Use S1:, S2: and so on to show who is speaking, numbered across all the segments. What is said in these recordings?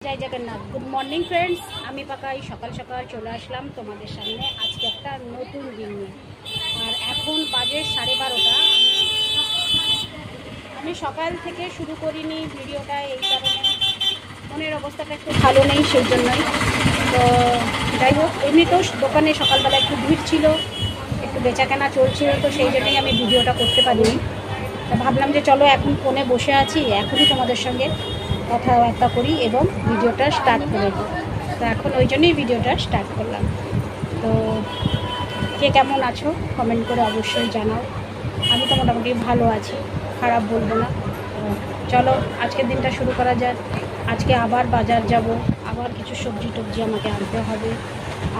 S1: জয় Jagannath. Good morning friends, আমি পাকাই সকাল সকাল চলে আসলাম তোমাদের সামনে আজকে একটা নতুন দিন নিয়ে। আর এখন বাজে 12:30। আমি সকাল থেকে শুরু করিনি ভিডিওটা, এই কারণে মনের অবস্থাটা একটু ভালো নেই, সেই জন্যই। তো যাই হোক, এমনিতেও দোকানে সকালবেলা একটু ভিড় ছিল, একটু বেচাকেনা চলছিল, তো সেই জন্যই আমি ভিডিওটা করতে পারিনি। তো ভাবলাম যে চলো এখন ফোনে বসে আছি, এখনই তোমাদের সঙ্গে কথাবার্তা করি এবং ভিডিওটা স্টার্ট করে দিই। তো এখন ওই জন্যই ভিডিওটা স্টার্ট করলাম। তো কে কেমন আছো কমেন্ট করে অবশ্যই জানাও। আমি তো মোটামুটি ভালো আছি, খারাপ বলবো না। চলো আজকের দিনটা শুরু করা যাক। আজকে আবার বাজার যাব, আবার কিছু সবজি টবজি আমাকে আনতে হবে,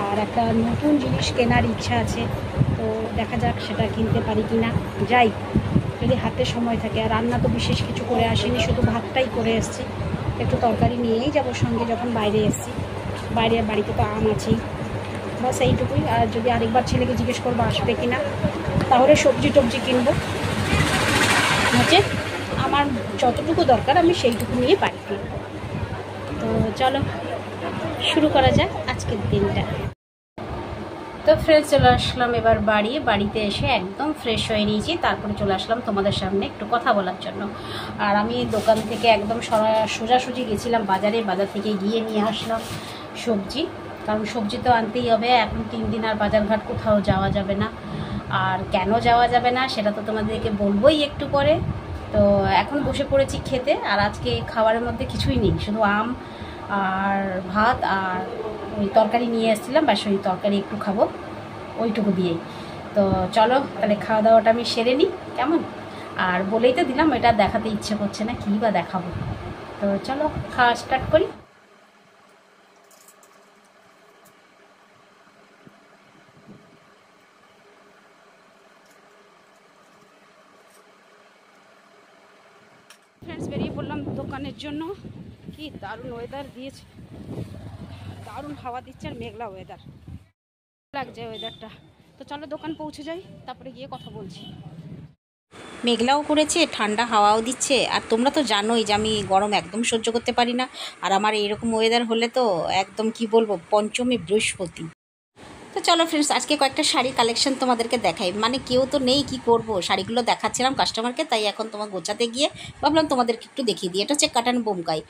S1: আর একটা নতুন জিনিস কেনার ইচ্ছা আছে। তো দেখা যাক সেটা কিনতে পারি কি না। যাই, যদি হাতে সময় থাকে। আর রান্না তো বিশেষ কিছু করে আসিনি, শুধু ভাতটাই করে এসেছি। একটু তরকারি নিয়েই যাব সঙ্গে যখন বাইরে এসেছি। বাইরের বাড়িতে তো আম আছেই, বাস এইটুকুই। আর যদি আরেকবার ছেলেকে জিজ্ঞেস করবো আসবে কি না, তাহলে সবজি টবজি কিনবো। হচ্ছে আমার যতটুকু দরকার আমি সেইটুকু নিয়ে বাড়ি ফিরবো। তো চলো শুরু করা যাক আজকের দিনটা। তো ফ্রেশ চলে আসলাম এবার বাড়িতে এসে একদম ফ্রেশ হয়ে নিয়েছি, তারপরে চলে আসলাম তোমাদের সামনে একটু কথা বলার জন্য। আর আমি দোকান থেকে একদম সোজাসুজি গেছিলাম বাজার থেকে গিয়ে নিয়ে আসলাম সবজি, কারণ সবজি তো আনতেই হবে। এখন 3 দিন আর বাজারঘাট কোথাও যাওয়া যাবে না। আর কেন যাওয়া যাবে না সেটা তো তোমাদেরকে বলবোই একটু পরে। তো এখন বসে পড়েছি খেতে। আর আজকে খাবারের মধ্যে কিছুই নেই, শুধু আম আর ভাত আর ওই তরকারি নিয়ে এসেছিলাম, ব্যাস ওই তরকারি একটু খাবো ওইটুকু দিয়েই। তো চলো তাহলে খাওয়া দাওয়াটা আমি সেরে নিই, কেমন? আর বলেই তো দিলাম, এটা দেখাতে ইচ্ছে করছে না, কী বা দেখাবো। তো চলো খাওয়া স্টার্ট করি। ফ্রেন্ডস, বেরিয়ে পড়লাম দোকানের জন্য। কি দারুণ ওয়েদার দিয়েছে, দারুণ হাওয়া দিচ্ছে আর মেঘলা ওয়েদার লাগছে ওয়েদারটা। তো চলো দোকান পৌঁছে যাই, তারপরে গিয়ে কথা বলছি। মেঘলাও করেছে, ঠান্ডা হাওয়াও দিচ্ছে। আর তোমরা তো জানোই যে আমি গরম একদম সহ্য করতে পারি না। আর আমার এরকম ওয়েদার হলে তো একদম কি বলবো, পঞ্চমী বৃহস্পতি। তো চলো ফ্রেন্ডস, আজকে কয়েকটা শাড়ি কালেকশন তোমাদেরকে দেখাই। মানে কেউ তো নেই, কি করব, শাড়িগুলো দেখাচ্ছিলাম কাস্টমারকে, তাই এখন তোমার গোছাতে গিয়ে ভাবলাম তোমাদেরকে একটু দেখিয়ে দিই। এটা হচ্ছে কাটান বোমকাই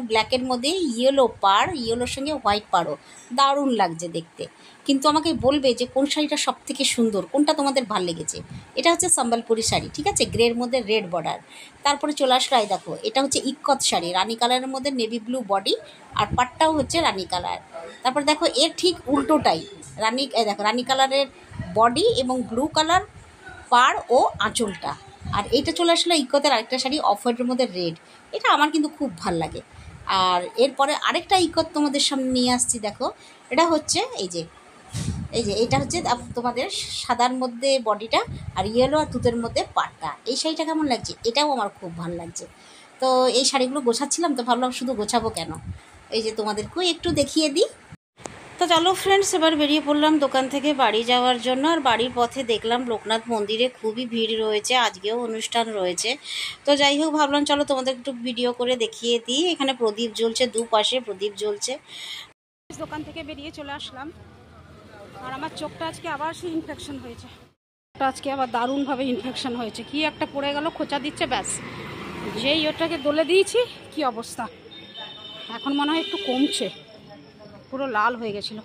S1: ব্ল্যাকের মধ্যে ইয়েলো পাড়, ইয়েলোর সঙ্গে হোয়াইট পাড়ও, দারুণ লাগছে দেখতে। কিন্তু আমাকে বলবে যে কোন শাড়িটা সব থেকে সুন্দর, কোনটা তোমাদের ভাল লেগেছে। এটা হচ্ছে সম্বলপুরি শাড়ি, ঠিক আছে, গ্রের মধ্যে রেড বর্ডার। তারপরে চলে আসলো, এই দেখো, এটা হচ্ছে ইক্কত শাড়ি, রানী কালারের মধ্যে নেভি ব্লু বডি, আর পাটটাও হচ্ছে রানী কালার। তারপর দেখো এর ঠিক উল্টোটাই, দেখো রানী কালারের বডি এবং ব্লু কালার পাড় ও আঁচলটা। আর এইটা চলে আসলো ইক্কতের আরেকটা শাড়ি, অফ হোয়াইটের মধ্যে রেড। এটা আমার কিন্তু খুব ভাল লাগে। আর এরপরে আরেকটা ইক্কত তোমাদের সামনে নিয়ে আসছি, দেখো। এটা হচ্ছে এটা হচ্ছে তোমাদের সাদার মধ্যে বডিটা, আর ইয়েলো আর তুতের মধ্যে পাড়টা। এই শাড়িটা কেমন লাগছে? এটাও আমার খুব ভালো লাগছে। তো এই শাড়িগুলো গোছাচ্ছিলাম, তো ভাবলাম শুধু গোছাবো কেন, এই যে তোমাদেরকেও একটু দেখিয়ে দিই। তো চলো ফ্রেন্ডস, এবার বেরিয়ে পড়লাম দোকান থেকে বাড়ি যাওয়ার জন্য। আর বাড়ির পথে দেখলাম লোকনাথ মন্দিরে খুবই ভিড় রয়েছে, আজকেও অনুষ্ঠান রয়েছে। তো যাই হোক, ভাবলাম চলো তোমাদের একটু ভিডিও করে দেখিয়ে দিই। এখানে প্রদীপ জ্বলছে, দুপাশে প্রদীপ জ্বলছে। দোকান থেকে বেরিয়ে চলে আসলাম, আর আমার চোখটা আজকে আবার সেই ইনফেকশন হয়েছে। আজকে আবার দারুণভাবে ইনফেকশন হয়েছে, কি একটা পড়ে গেল, খোঁচা দিচ্ছে, ব্যাস যেই ওটাকে দলে দিয়েছি কি অবস্থা। এখন মনে হয় একটু কমছে, পুরো লাল হয়ে গেছিলো।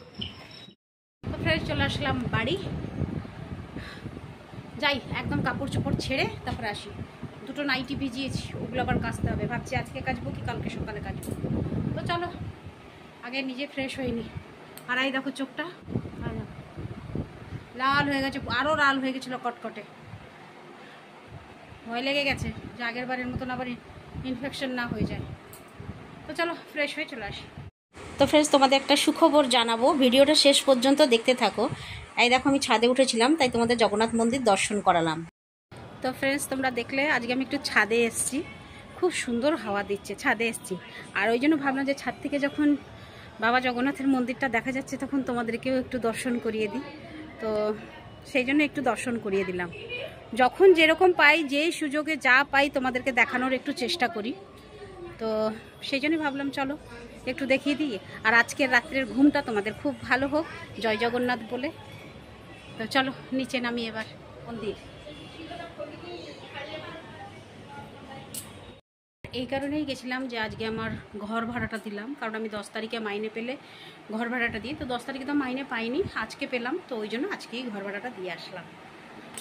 S1: তো ফ্রেশ চলে আসলাম বাড়ি। যাই, একদম কাপড় চোপড় ছেড়ে তারপরে আসি। দুটো নাইটি ভিজিয়েছি, ওগুলো আবার কাচতে হবে। ভাবছি আজকে কাচবো কি কালকে সকালে কাচবো। তো চলো আগে নিজে ফ্রেশ হয়ে নি। আর এই দেখো চোখটা লাল হয়ে গেছে, আরও লাল হয়ে গেছিলো কটকটে, ভয় লেগে গেছে যে আগের বারের মতন আবার ইনফেকশন না হয়ে যায়। তো চলো ফ্রেশ হয়ে চলে আসি। তো ফ্রেন্ডস, তোমাদের একটা সুখবর জানাবো, ভিডিওটা শেষ পর্যন্ত দেখতে থাকো। এই দেখো, আমি ছাদে উঠেছিলাম, তাই তোমাদের জগন্নাথ মন্দির দর্শন করালাম। তো ফ্রেন্ডস, তোমরা দেখলে আজকে আমি একটু ছাদে এসেছি, খুব সুন্দর হাওয়া দিচ্ছে, ছাদে এসেছি। আর ওই জন্য ভাবলাম যে ছাদ থেকে যখন বাবা জগন্নাথের মন্দিরটা দেখা যাচ্ছে, তখন তোমাদেরকেও একটু দর্শন করিয়ে দিই। তো সেই জন্য একটু দর্শন করিয়ে দিলাম। যখন যেরকম পাই, যেই সুযোগে যা পাই তোমাদেরকে দেখানোর একটু চেষ্টা করি। তো সেই জন্যই ভাবলাম চলো একটু দেখিয়ে দিই, আর আজকের রাত্রের ঘুমটা তোমাদের খুব ভালো হোক, জয় জগন্নাথ বলে। তো চলো নিচে নামি এবার মন্দির। এই কারণেই গেছিলাম যে আজকে আমার ঘর ভাড়াটা দিলাম, কারণ আমি 10 তারিখে মাইনে পেলে ঘর ভাড়াটা দিই, তো 10 তারিখে তো মাইনে পাইনি, আজকে পেলাম, তো ওই জন্য আজকেই ঘর ভাড়াটা দিয়ে আসলাম।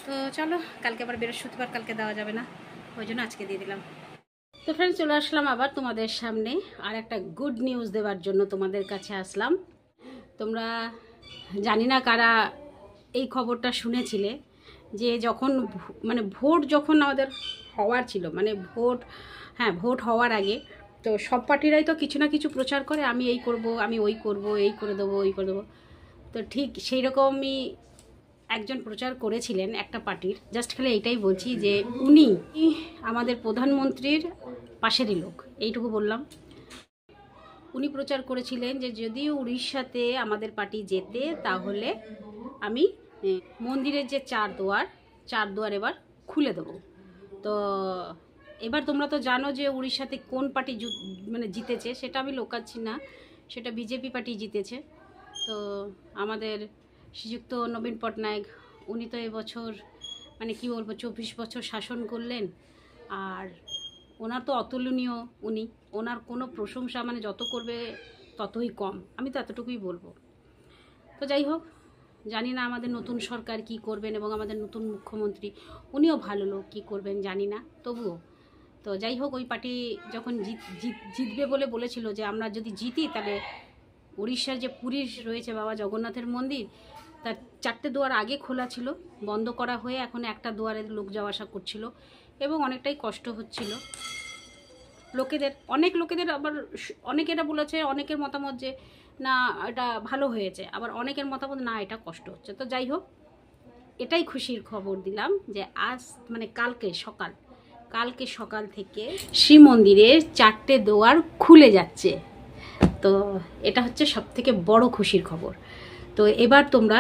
S1: তো চলো কালকে আবার বৃহস্পতিবার, কালকে দেওয়া যাবে না, ওই জন্য আজকে দিয়ে দিলাম। তো ফ্রেন্ডস, চলে আসলাম আবার তোমাদের সামনে আর একটা গুড নিউজ দেওয়ার জন্য তোমাদের কাছে আসলাম। তোমরা জানি না কারা এই খবরটা শুনেছিলে, যে যখন মানে ভোট যখন আমাদের হওয়ার ছিল, মানে ভোট হওয়ার আগে তো সব পার্টিরাই তো কিছু না কিছু প্রচার করে, আমি এই করব, আমি ওই করব, এই করে দেবো, ওই করে দেবো। তো ঠিক সেই রকমই একজন প্রচার করেছিলেন একটা পার্টির, জাস্ট খালি এইটাই বলছি যে উনি আমাদের প্রধানমন্ত্রীর পাশেরই লোক, এইটুকু বললাম। উনি প্রচার করেছিলেন যে যদি উড়িষ্যাতে আমাদের পার্টি জেতে তাহলে আমি মন্দিরের যে চার দুয়ার এবার খুলে দেবো। তো এবার তোমরা তো জানো যে উড়িষ্যাতে কোন পার্টি মানে জিতেছে, সেটা আমি লোকাচ্ছি না, সেটা বিজেপি পার্টি জিতেছে। তো আমাদের শ্রীযুক্ত নবীন পটনায়ক, উনি তো এবছর মানে কি বলবো 24 বছর শাসন করলেন, আর ওনার তো অতুলনীয়, ওনার কোনো প্রশংসা মানে যত করবে ততই কম, আমি তো এতটুকুই বলবো। তো যাই হোক, জানি না আমাদের নতুন সরকার কি করবেন, এবং আমাদের নতুন মুখ্যমন্ত্রী উনিও ভালো লোক, কী করবেন জানি না, তবুও তো যাই হোক, ওই পার্টি যখন জিতবে বলে বলেছিল যে আমরা যদি জিতি তাহলে উড়িষ্যার যে পুরীর রয়েছে বাবা জগন্নাথের মন্দির, তার 4টে দুয়ার আগে খোলা ছিল, বন্ধ করা হয়ে এখন একটা দুয়ারে লোক যাওয়া আসা করছিল, এবং অনেকটাই কষ্ট হচ্ছিল অনেক লোকেদের। আবার অনেকেরা বলেছে, অনেকের মতামত যে না এটা ভালো হয়েছে, আবার অনেকের মতামত না এটা কষ্ট হচ্ছে। তো যাই হোক, এটাই খুশির খবর দিলাম যে আজ মানে কালকে সকাল থেকে শ্রীমন্দিরের 4টে দুয়ার খুলে যাচ্ছে। তো এটা হচ্ছে সবথেকে বড় খুশির খবর। তো এবার তোমরা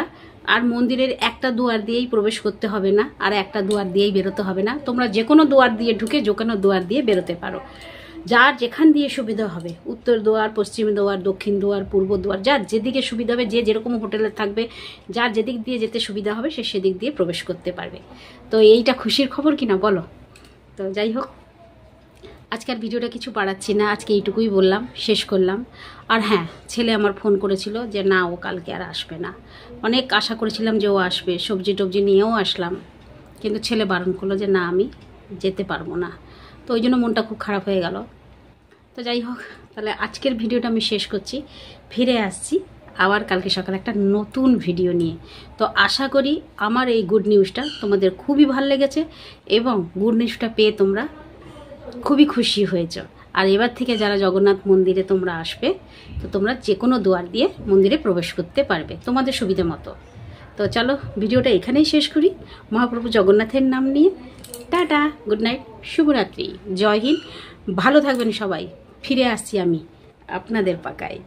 S1: আর মন্দিরের একটা দুয়ার দিয়েই প্রবেশ করতে হবে না, আর একটা দুয়ার দিয়েই বেরোতে হবে না, তোমরা যে কোনো দুয়ার দিয়ে ঢুকে যে কোনো দুয়ার দিয়ে বেরোতে পারো, যার যেখান দিয়ে সুবিধা হবে, উত্তর দুয়ার, পশ্চিম দুয়ার, দক্ষিণ দুয়ার, পূর্ব দুয়ার, যার যেদিকে সুবিধা হবে, যে যেরকম হোটেলে থাকবে, যার যেদিক দিয়ে যেতে সুবিধা হবে সে সেদিক দিয়ে প্রবেশ করতে পারবে। তো এইটা খুশির খবর কিনা বলো। তো যাই হোক, আজকে আর ভিডিওটা কিছু বাড়াচ্ছি না, আজকে এইটুকুই বললাম, শেষ করলাম। আর হ্যাঁ, ছেলে আমার ফোন করেছিল যে না ও কালকে আর আসবে না, অনেক আশা করেছিলাম যে ও আসবে, সবজি টবজি নিয়েও আসলাম, কিন্তু ছেলে বারণ করলো যে না আমি যেতে পারবো না। তো ওই জন্য মনটা খুব খারাপ হয়ে গেল। তো যাই হোক, তাহলে আজকের ভিডিওটা আমি শেষ করছি, ফিরে আসছি আবার কালকে সকালে একটা নতুন ভিডিও নিয়ে। তো আশা করি আমার এই গুড নিউজটা তোমাদের খুবই ভালো লেগেছে, এবং গুড নিউজটা পেয়ে তোমরা খুবই খুশি হয়েছ। আর এবার থেকে যারা জগন্নাথ মন্দিরে তোমরা আসবে, তো তোমরা যে কোনো দুয়ার দিয়ে মন্দিরে প্রবেশ করতে পারবে তোমাদের সুবিধা মতো। তো চলো ভিডিওটা এখানেই শেষ করি, মহাপ্রভু জগন্নাথের নাম নিয়ে। টাটা, গুড নাইট, শুভরাত্রি, জয় হিন্দ, ভালো থাকবেন সবাই। ফিরে আসছি আমি আপনাদের পাকায়।